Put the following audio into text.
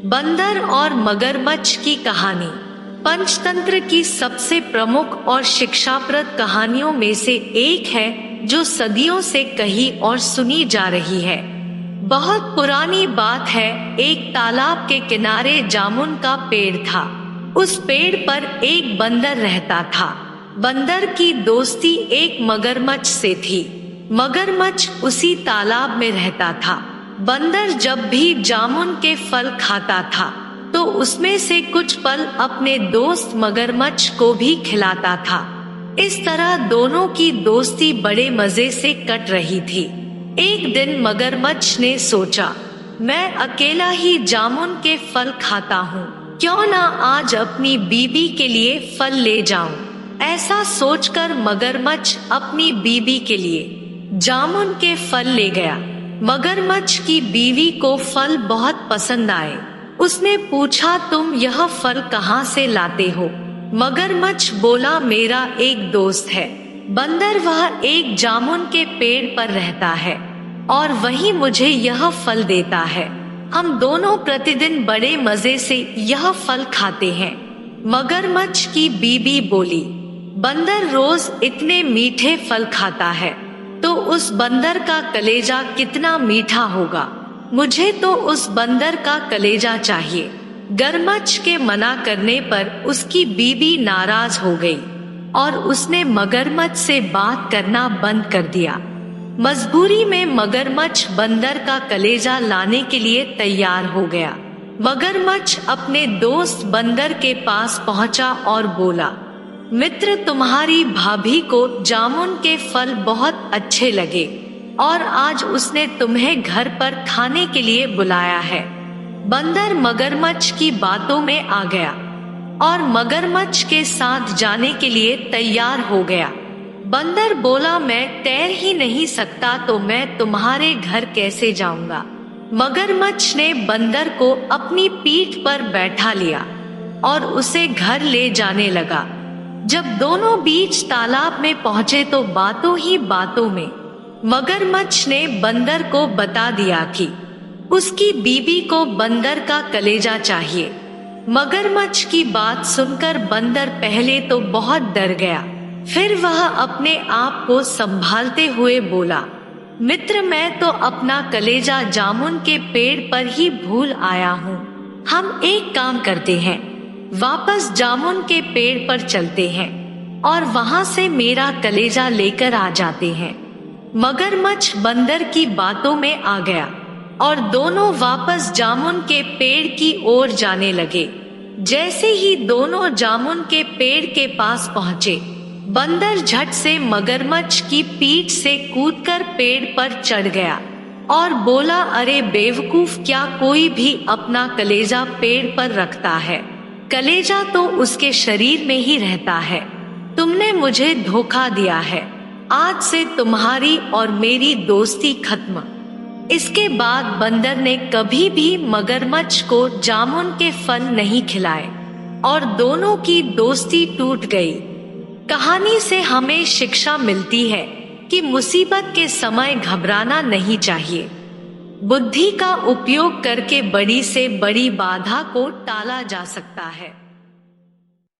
बंदर और मगरमच्छ की कहानी पंचतंत्र की सबसे प्रमुख और शिक्षाप्रद कहानियों में से एक है, जो सदियों से कही और सुनी जा रही है। बहुत पुरानी बात है, एक तालाब के किनारे जामुन का पेड़ था। उस पेड़ पर एक बंदर रहता था। बंदर की दोस्ती एक मगरमच्छ से थी। मगरमच्छ उसी तालाब में रहता था। बंदर जब भी जामुन के फल खाता था तो उसमें से कुछ फल अपने दोस्त मगरमच्छ को भी खिलाता था। इस तरह दोनों की दोस्ती बड़े मजे से कट रही थी। एक दिन मगरमच्छ ने सोचा, मैं अकेला ही जामुन के फल खाता हूँ, क्यों ना आज अपनी बीबी के लिए फल ले जाऊं। ऐसा सोचकर मगरमच्छ अपनी बीबी के लिए जामुन के फल ले गया। मगरमच्छ की बीवी को फल बहुत पसंद आए। उसने पूछा, तुम यह फल कहाँ से लाते हो? मगरमच्छ बोला, मेरा एक दोस्त है बंदर, वह एक जामुन के पेड़ पर रहता है और वही मुझे यह फल देता है। हम दोनों प्रतिदिन बड़े मजे से यह फल खाते हैं। मगरमच्छ की बीबी बोली, बंदर रोज इतने मीठे फल खाता है तो उस बंदर का कलेजा कितना मीठा होगा। मुझे तो उस बंदर का कलेजा चाहिए। मगरमच्छ के मना करने पर उसकी बीवी नाराज हो गई और उसने मगरमच्छ से बात करना बंद कर दिया। मजबूरी में मगरमच्छ बंदर का कलेजा लाने के लिए तैयार हो गया। मगरमच्छ अपने दोस्त बंदर के पास पहुंचा और बोला, मित्र, तुम्हारी भाभी को जामुन के फल बहुत अच्छे लगे और आज उसने तुम्हें घर पर खाने के लिए बुलाया है। बंदर मगरमच्छ की बातों में आ गया और मगरमच्छ के साथ जाने के लिए तैयार हो गया। बंदर बोला, मैं तैर ही नहीं सकता तो मैं तुम्हारे घर कैसे जाऊंगा। मगरमच्छ ने बंदर को अपनी पीठ पर बैठा लिया और उसे घर ले जाने लगा। जब दोनों बीच तालाब में पहुंचे तो बातों ही बातों में मगरमच्छ ने बंदर को बता दिया कि उसकी बीबी को बंदर का कलेजा चाहिए। मगरमच्छ की बात सुनकर बंदर पहले तो बहुत डर गया, फिर वह अपने आप को संभालते हुए बोला, मित्र, मैं तो अपना कलेजा जामुन के पेड़ पर ही भूल आया हूँ। हम एक काम करते हैं, वापस जामुन के पेड़ पर चलते हैं और वहां से मेरा कलेजा लेकर आ जाते हैं। मगरमच्छ बंदर की बातों में आ गया और दोनों वापस जामुन के पेड़ की ओर जाने लगे। जैसे ही दोनों जामुन के पेड़ के पास पहुँचे, बंदर झट से मगरमच्छ की पीठ से कूदकर पेड़ पर चढ़ गया और बोला, अरे बेवकूफ, क्या कोई भी अपना कलेजा पेड़ पर रखता है? कलेजा तो उसके शरीर में ही रहता है। तुमने मुझे धोखा दिया है। आज से तुम्हारी और मेरी दोस्ती खत्म। इसके बाद बंदर ने कभी भी मगरमच्छ को जामुन के फल नहीं खिलाए और दोनों की दोस्ती टूट गई। कहानी से हमें शिक्षा मिलती है कि मुसीबत के समय घबराना नहीं चाहिए। बुद्धि का उपयोग करके बड़ी से बड़ी बाधा को टाला जा सकता है।